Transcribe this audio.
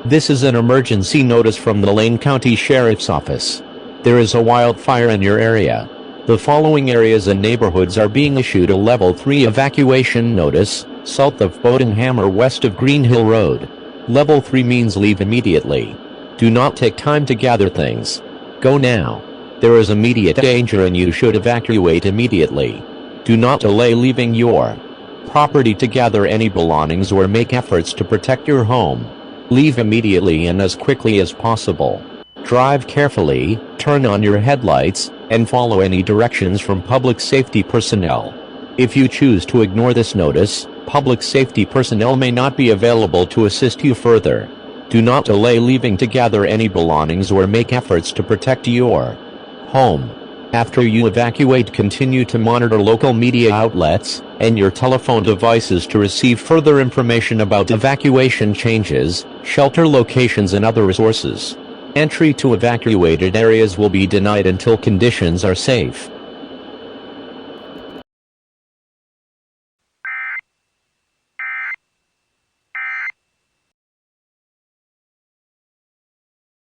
This is an emergency notice from the Lane County Sheriff's Office. There is a wildfire in your area. The following areas and neighborhoods are being issued a Level 3 evacuation notice, south of Boatingham or west of Green Hill Road. Level 3 means leave immediately. Do not take time to gather things. Go now. There is immediate danger and you should evacuate immediately. Do not delay leaving your property to gather any belongings or make efforts to protect your home. Leave immediately and as quickly as possible. Drive carefully, turn on your headlights, and follow any directions from public safety personnel. If you choose to ignore this notice, public safety personnel may not be available to assist you further. Do not delay leaving to gather any belongings or make efforts to protect your home. After you evacuate, continue to monitor local media outlets and your telephone devices to receive further information about evacuation changes, shelter locations and other resources. Entry to evacuated areas will be denied until conditions are safe.